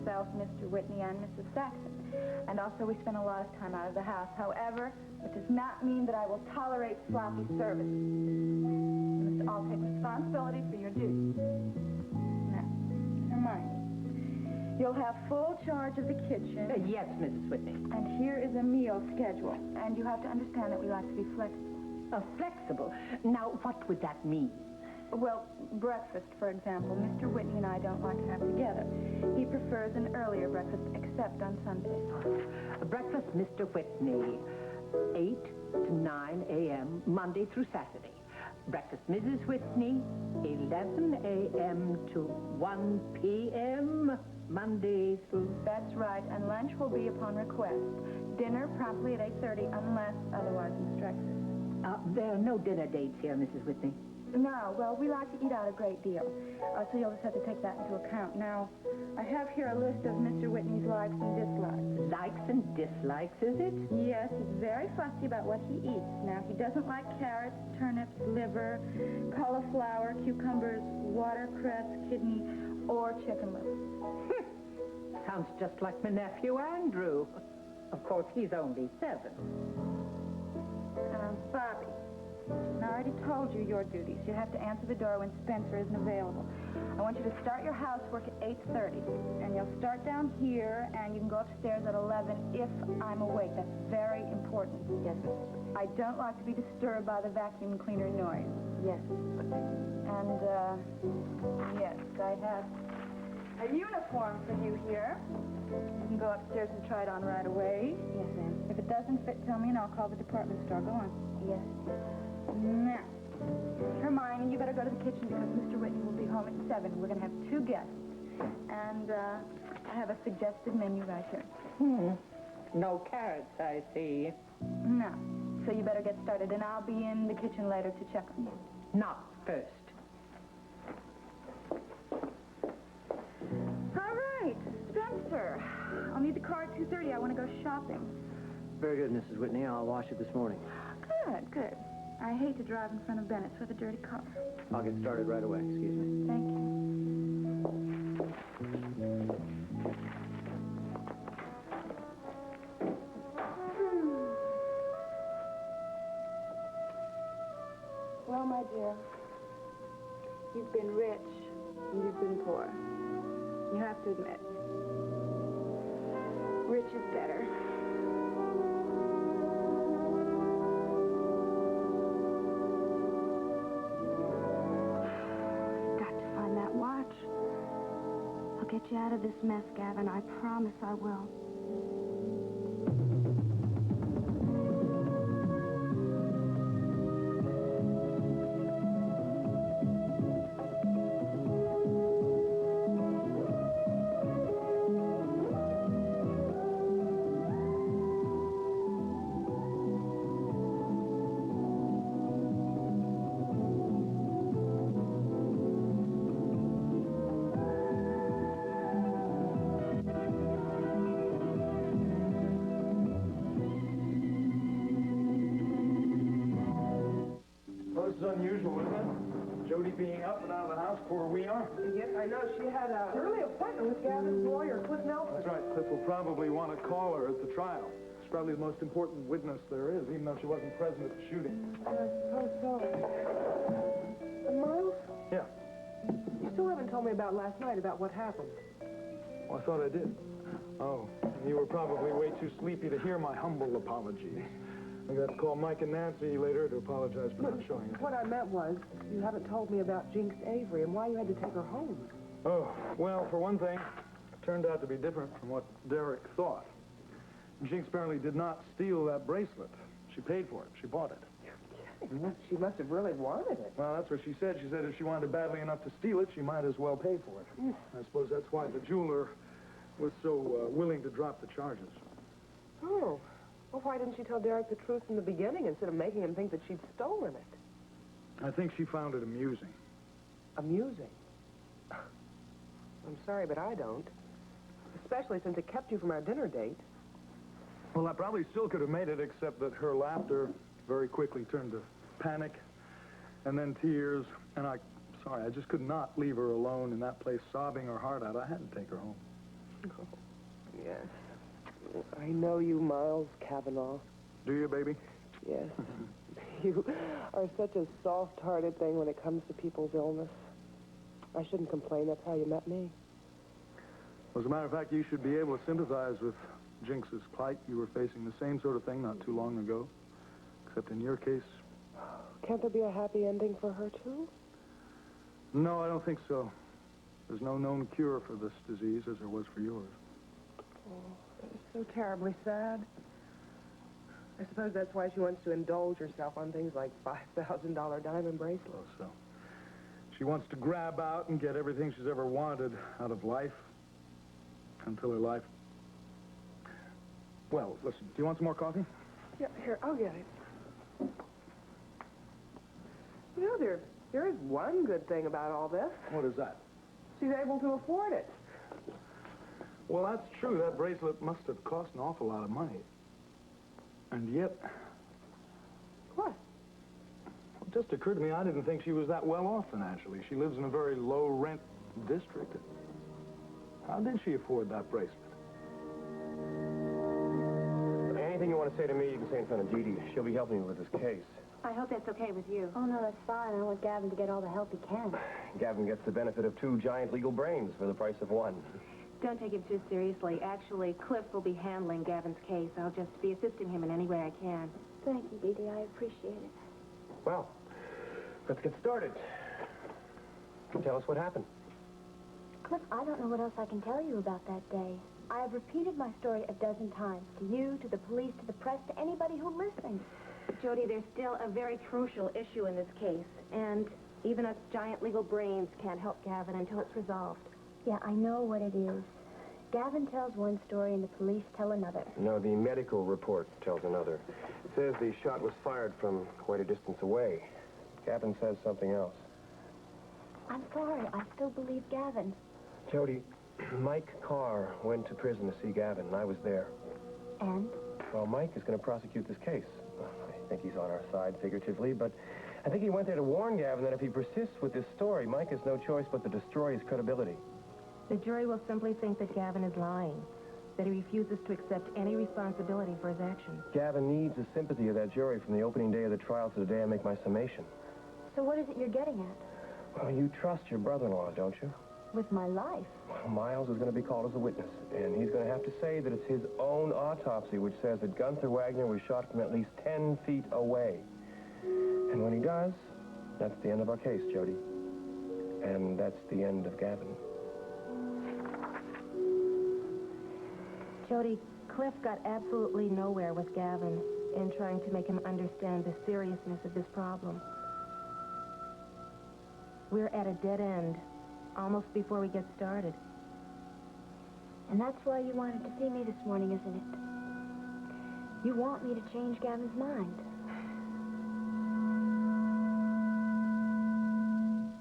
myself, Mr. Whitney, and Mrs. Saxon. And also we spend a lot of time out of the house. However, it does not mean that I will tolerate sloppy service. You must all take responsibility for your duties. Now, Hermione, you'll have full charge of the kitchen. Yes, Mrs. Whitney. And here is a meal schedule. And you have to understand that we like to be flexible. Flexible? Now, what would that mean? Well, breakfast, for example, Mr. Whitney and I don't like to have together. He prefers an earlier breakfast, except on Sundays. Breakfast, Mr. Whitney, 8 to 9 a.m., Monday through Saturday. Breakfast, Mrs. Whitney, 11 a.m. to 1 p.m., Monday through... That's right, and lunch will be upon request. Dinner promptly at 8:30, unless otherwise instructed. There are no dinner dates here, Mrs. Whitney. No, well, we like to eat out a great deal, so you'll just have to take that into account. Now, I have here a list of Mr. Whitney's likes and dislikes. Likes and dislikes, is it? Yes, he's very fussy about what he eats. Now, he doesn't like carrots, turnips, liver, cauliflower, cucumbers, watercress, kidney, or chicken liver. Sounds just like my nephew, Andrew. Of course, he's only 7. Bobbie. Now, I already told you your duties. You have to answer the door when Spencer isn't available. I want you to start your housework at 8:30. And you'll start down here, and you can go upstairs at 11 if I'm awake. That's very important. Yes. I don't like to be disturbed by the vacuum cleaner noise. Yes. And, yes, I have a uniform for you here. You can go upstairs and try it on right away. Yes, ma'am. If it doesn't fit, tell me, and I'll call the department store. Go on. Yes. Now, Hermione, you better go to the kitchen because Mr. Whitney will be home at 7. We're going to have 2 guests. And, I have a suggested menu right here. No carrots, I see. No. So you better get started, and I'll be in the kitchen later to check on you. Not first. All right, Spencer. I'll need the car at 2:30. I want to go shopping. Very good, Mrs. Whitney. I'll wash it this morning. Good, good. I hate to drive in front of Bennett's with a dirty car. I'll get started right away. Excuse me. Thank you. Well, my dear, you've been rich and you've been poor. You have to admit, rich is better. I'll get you out of this mess, Gavin. I promise I will. Unusual, isn't it? Jody being up and out of the house before we are. Yes, I know. She had an early appointment with Gavin's lawyer, Cliff Nelson. That's right. Cliff will probably want to call her at the trial. She's probably the most important witness there is, even though she wasn't present at the shooting. I suppose so. Miles? Yeah. You still haven't told me about last night, about what happened. Well, I thought I did. Oh, you were probably way too sleepy to hear my humble apology. I'm going to call Mike and Nancy later to apologize for not showing you. What I meant was, you haven't told me about Jinx Avery and why you had to take her home. Oh, well, for one thing, it turned out to be different from what Derek thought. Jinx apparently did not steal that bracelet. She paid for it. She bought it. She must have really wanted it. Well, that's what she said. She said if she wanted badly enough to steal it, she might as well pay for it. I suppose that's why the jeweler was so willing to drop the charges. Oh. Well, why didn't she tell Derek the truth from the beginning instead of making him think that she'd stolen it? I think she found it amusing. Amusing? I'm sorry, but I don't. Especially since it kept you from our dinner date. Well, I probably still could have made it, except that her laughter very quickly turned to panic and then tears. And I just could not leave her alone in that place sobbing her heart out. I had to take her home. know you, Miles Cavanaugh. Do you, baby? Yes. You are such a soft-hearted thing when it comes to people's illness. I shouldn't complain. That's how you met me. As a matter of fact, you should be able to sympathize with Jinx's plight. You were facing the same sort of thing not too long ago. Except in your case... Can't there be a happy ending for her, too? No, I don't think so. There's no known cure for this disease as there was for yours. Oh, that is so terribly sad. I suppose that's why she wants to indulge herself on things like $5,000 diamond bracelets. Oh, so. She wants to grab out and get everything she's ever wanted out of life until her life... Well, listen, do you want some more coffee? Yeah, here, I'll get it. You know, there is one good thing about all this. What is that? She's able to afford it. Well, that's true. That bracelet must have cost an awful lot of money. And yet... What? It just occurred to me I didn't think she was that well off financially. She lives in a very low-rent district. How did she afford that bracelet? Anything you want to say to me, you can say in front of Didi. She'll be helping me with this case. I hope that's okay with you. Oh, no, that's fine. I want Gavin to get all the help he can. Gavin gets the benefit of 2 giant legal brains for the price of 1. Don't take it too seriously. Actually, Cliff will be handling Gavin's case. I'll just be assisting him in any way I can. Thank you, Didi. I appreciate it. Well, let's get started. Tell us what happened. Cliff, I don't know what else I can tell you about that day. I have repeated my story a dozen times. To you, to the police, to the press, to anybody who listens. Jody, there's still a very crucial issue in this case, and even us giant legal brains can't help Gavin until it's resolved. Yeah, I know what it is. Gavin tells one story and the police tell another. No, the medical report tells another. It says the shot was fired from quite a distance away. Gavin says something else. I'm sorry. I still believe Gavin. Jody, Mike Carr went to prison to see Gavin, and I was there. And? Well, Mike is going to prosecute this case. I think he's on our side, figuratively, but I think he went there to warn Gavin that if he persists with this story, Mike has no choice but to destroy his credibility. The jury will simply think that Gavin is lying, that he refuses to accept any responsibility for his actions. Gavin needs the sympathy of that jury from the opening day of the trial to the day I make my summation. So what is it you're getting at? Well, you trust your brother-in-law, don't you? With my life. Well, Miles is going to be called as a witness, and he's going to have to say that it's his own autopsy which says that Gunther Wagner was shot from at least 10 feet away. And when he does, that's the end of our case, Jody. And that's the end of Gavin. Jody, Cliff got absolutely nowhere with Gavin in trying to make him understand the seriousness of this problem. We're at a dead end, almost before we get started. And that's why you wanted to see me this morning, isn't it? You want me to change Gavin's mind.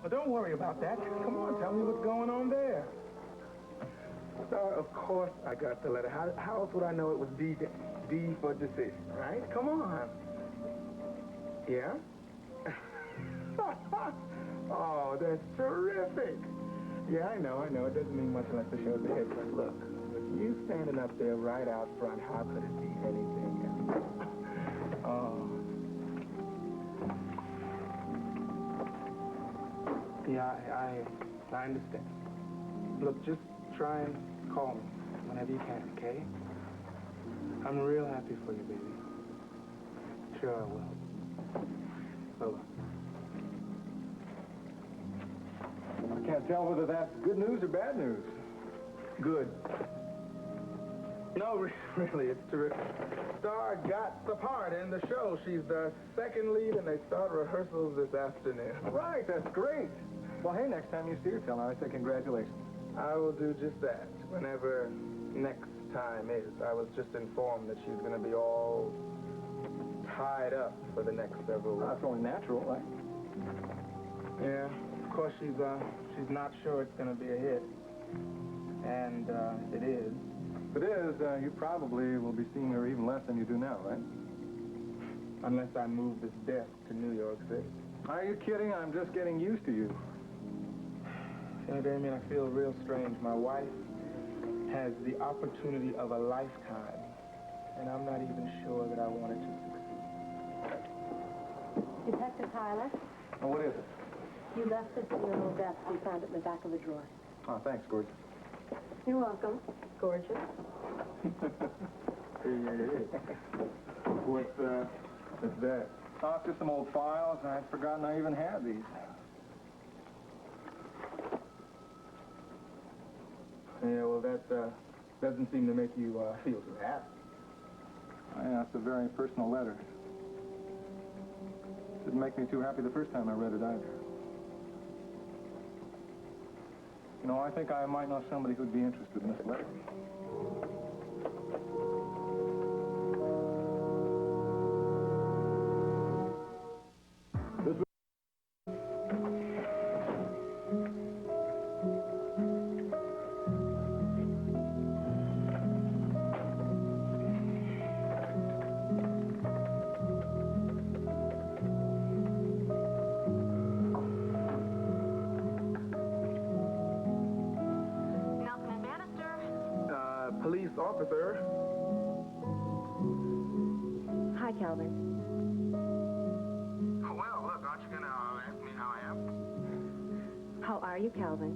Well, don't worry about that. Come on, tell me what's going on there. Sir, of course I got the letter. How else would I know it was D for decision, right? Come on. Yeah? Oh, that's terrific. Yeah, I know. It doesn't mean much unless the show's ahead. But look, with you standing up there right out front, how could it be anything else? Oh. Yeah, I understand. Look, just try and call me whenever you can, okay? I'm real happy for you, baby. Sure I will. Bye-bye. I can't tell whether that's good news or bad news. Good. No, really, it's terrific. Star got the part in the show. She's the second lead, and they start rehearsals this afternoon. Right, that's great. Well, hey, next time you see her, tell her I say congratulations. I will do just that, whenever next time is. I was just informed that she's going to be all tied up for the next several weeks. That's only natural, right? Yeah, of course she's not sure it's going to be a hit. And it is. If it is, you probably will be seeing her even less than you do now, right? Unless I move this desk to New York City. Are you kidding? I'm just getting used to you. You know, Damian, I feel real strange. My wife has the opportunity of a lifetime, and I'm not even sure that I want it to succeed. Detective Tyler, Now, what is it? you left this in your little desk. We found it in the back of the drawer. Oh, thanks, gorgeous. You're welcome. Gorgeous. What's that? Oh, it's just some old files, and I'd forgotten I even had these. Yeah, well, that doesn't seem to make you feel too happy. Oh, yeah, it's a very personal letter. Didn't make me too happy the first time I read it either. You know, I think I might know somebody who'd be interested in this letter. Police officer. Hi, Calvin. Well, look, aren't you going to ask me how I am? How are you, Calvin?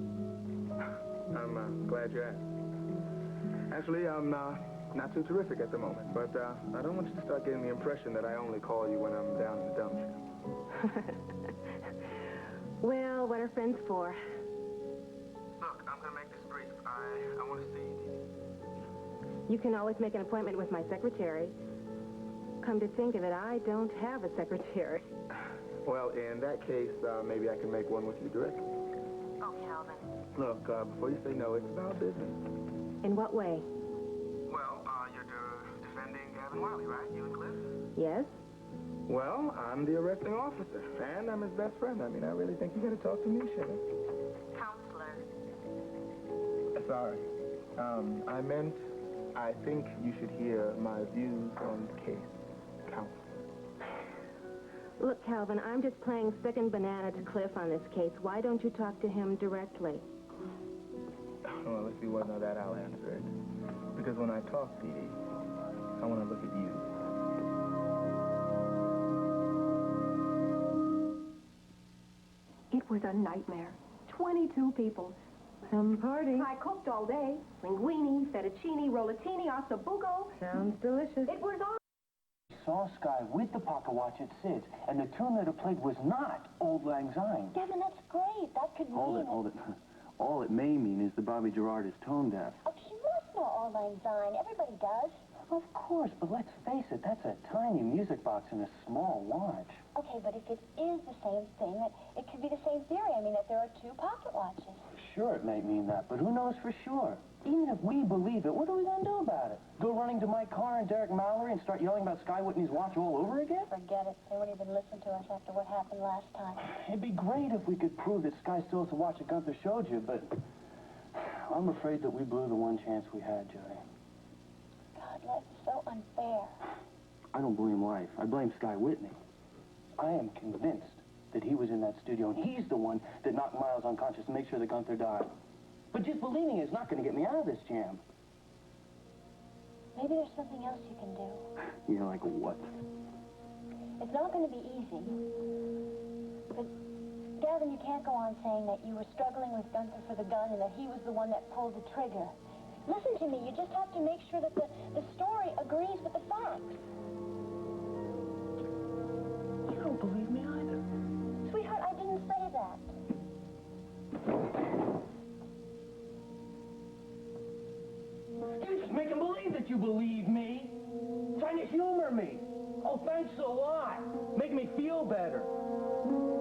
I'm glad you asked. Actually, I'm not too terrific at the moment, but I don't want you to start getting the impression that I only call you when I'm down in the dumps. Well, what are friends for? Look, I'm going to make this brief. I want to see you, Didi. You can always make an appointment with my secretary. Come to think of it, I don't have a secretary. Well, in that case, maybe I can make one with you directly. Oh, Calvin. Look, before you say no, it's about business. In what way? Well, you're defending Gavin Wiley, right? You and Cliff? Yes? Well, I'm the arresting officer, and I'm his best friend. I mean, I really think you got to talk to me, Sharon. Counselor. Sorry. I meant, I think you should hear my views on the case, Counselor. Look, Calvin, I'm just playing second banana to Cliff on this case. Why don't you talk to him directly? Well, if you want to know that, I'll answer it. Because when I talk, Didi, I want to look at you. It was a nightmare. 22 people. Some party. I cooked all day. Linguine, fettuccine, rollatini, ossobuco. Sounds delicious. It was all... Saw Sky with the pocket watch at Sid's, and the tune that it played was not Old Lang Syne. Gavin, that's great. That could mean... Hold it. All it may mean is that Bobbie Gerard is tone deaf. Oh, she must know All Lang Syne. Everybody does. Of course, but let's face it, that's a tiny music box in a small watch. Okay, but if it is the same thing, it could be the same theory. I mean, that there are two pocket watches. Sure, it may mean that, but who knows for sure? Even if we believe it, what are we going to do about it? Go running to my car and Derek Mallory and start yelling about Sky Whitney's watch all over again? Forget it. They won't even listen to us after what happened last time. It'd be great if we could prove that Sky still has the watch that Gunther showed you, but I'm afraid that we blew the one chance we had, Jody. God, life is so unfair. I don't blame life. I blame Sky Whitney. I am convinced that he was in that studio, and he's the one that knocked Miles unconscious to make sure that Gunther died. But just believing it is not going to get me out of this jam. Maybe there's something else you can do. You know, like what? It's not going to be easy. But, Gavin, you can't go on saying that you were struggling with Gunther for the gun and that he was the one that pulled the trigger. Listen to me. You just have to make sure that the story agrees with the facts. You don't believe me either. Sweetheart, I didn't say that. You're just making believe that you believe me. Trying to humor me. Oh, thanks a lot. Make me feel better.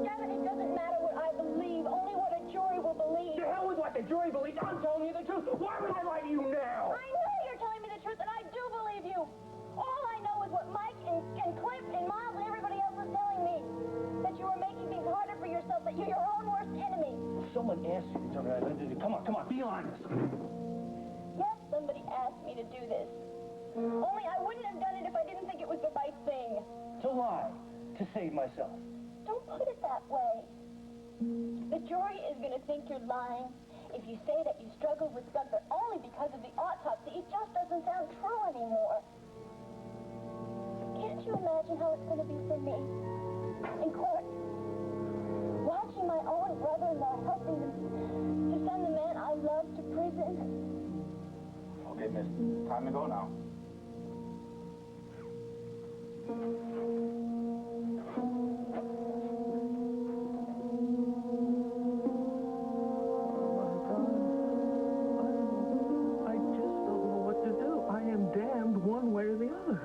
Gavin, it doesn't matter what I believe, only what a jury will believe. To hell with what the jury believes. I'm telling you the truth. Why would I lie to you now? I know you're telling me the truth, and I do believe you. All I know is what Mike and Cliff and Miles and everybody else is telling me. That you are making things harder for yourself, that you're your own worst enemy. Someone asked you to tell me I lived in. Come on, be honest. Yes, somebody asked me to do this. Only I wouldn't have done it if I didn't think it was the right thing. To lie. To save myself. Don't put it that way. The jury is going to think you're lying if you say that you struggled with Gunther only because of the autopsy. It just doesn't sound true anymore. going to be for me? In court. Watching my own brother-in-law helping them to send the man I love to prison. Okay, miss. Time to go now. I just don't know what to do. I am damned one way or the other.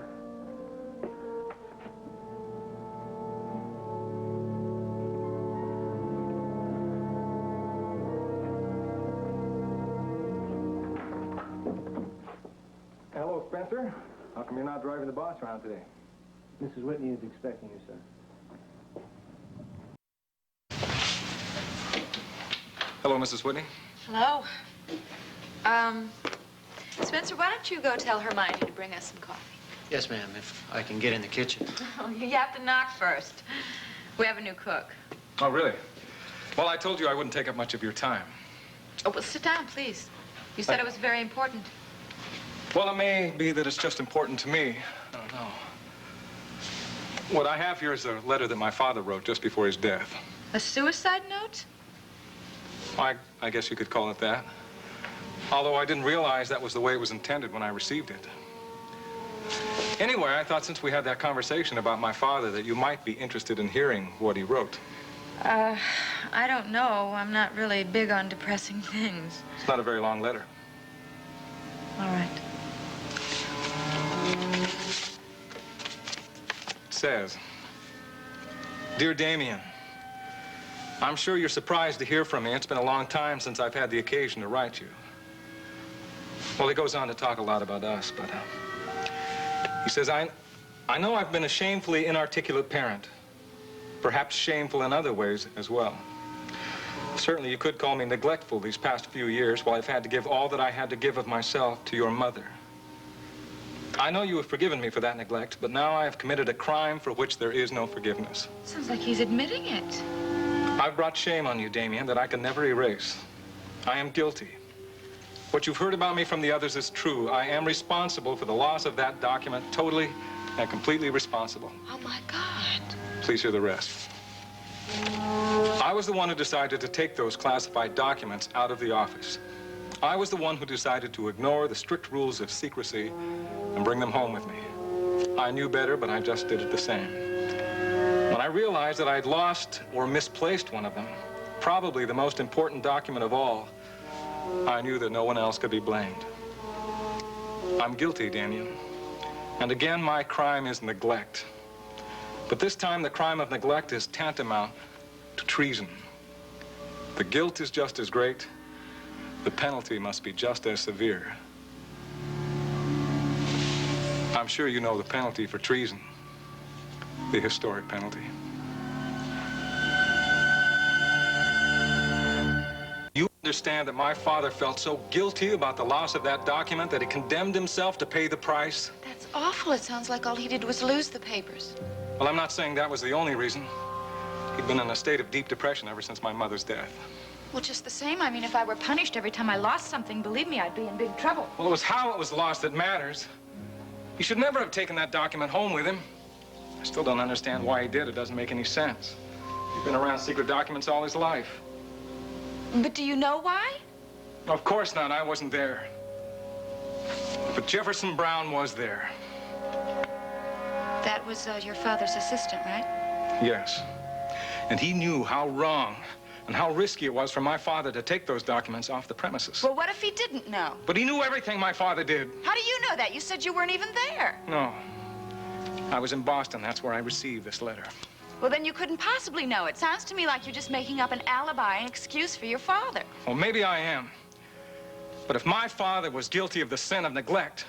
Hello, Spencer. How come you're not driving the boss around today? Mrs. Whitney is expecting you, sir. Hello, Mrs. Whitney. Hello. Spencer, why don't you go tell Hermione to bring us some coffee? Yes, ma'am, if I can get in the kitchen. Oh, you have to knock first. We have a new cook. Oh, really? Well, I told you I wouldn't take up much of your time. Oh, well, sit down, please. You said it was very important. Well, it may be that it's just important to me. I don't know. What I have here is a letter that my father wrote just before his death. A suicide note? I guess you could call it that. Although I didn't realize that was the way it was intended when I received it. Anyway, I thought since we had that conversation about my father that you might be interested in hearing what he wrote. I don't know. I'm not really big on depressing things. It's not a very long letter. All right. It says, Dear Damian, I'm sure you're surprised to hear from me. It's been a long time since I've had the occasion to write you. Well, he goes on to talk a lot about us, but he says, I know I've been a shamefully inarticulate parent, perhaps shameful in other ways as well. Certainly, you could call me neglectful these past few years while I've had to give all that I had to give of myself to your mother. I know you have forgiven me for that neglect, but now I have committed a crime for which there is no forgiveness. Sounds like he's admitting it. I've brought shame on you, Damian, that I can never erase. I am guilty. What you've heard about me from the others is true. I am responsible for the loss of that document, totally and completely responsible. Oh, my God. Please hear the rest. I was the one who decided to take those classified documents out of the office. I was the one who decided to ignore the strict rules of secrecy and bring them home with me. I knew better, but I just did it the same. When I realized that I'd lost or misplaced one of them, probably the most important document of all, I knew that no one else could be blamed. I'm guilty, Damian. And again, my crime is neglect. But this time, the crime of neglect is tantamount to treason. The guilt is just as great. The penalty must be just as severe. I'm sure you know the penalty for treason. The historic penalty. You understand that my father felt so guilty about the loss of that document that he condemned himself to pay the price? That's awful. It sounds like all he did was lose the papers. Well, I'm not saying that was the only reason. He'd been in a state of deep depression ever since my mother's death. Well, just the same. I mean, if I were punished every time I lost something, believe me, I'd be in big trouble. Well, it was how it was lost that matters. He should never have taken that document home with him. I still don't understand why he did. It doesn't make any sense. He's been around secret documents all his life. But do you know why? Of course not. I wasn't there. But Jefferson Brown was there. That was your father's assistant, right? Yes. And he knew how wrong and how risky it was for my father to take those documents off the premises. Well, what if he didn't know? But he knew everything my father did. How do you know that? You said you weren't even there. No. I was in Boston. That's where I received this letter. Well, then you couldn't possibly know. It sounds to me like you're just making up an alibi, an excuse for your father. Well, maybe I am. But if my father was guilty of the sin of neglect,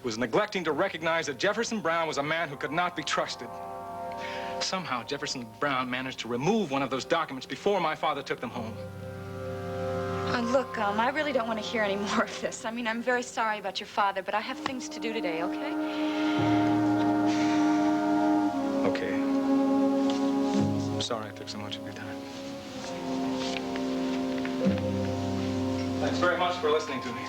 he was neglecting to recognize that Jefferson Brown was a man who could not be trusted. Somehow, Jefferson Brown managed to remove one of those documents before my father took them home. Look, I really don't want to hear any more of this. I mean, I'm very sorry about your father, but I have things to do today, okay? Okay. I'm sorry I took so much of your time. Thanks very much for listening to me.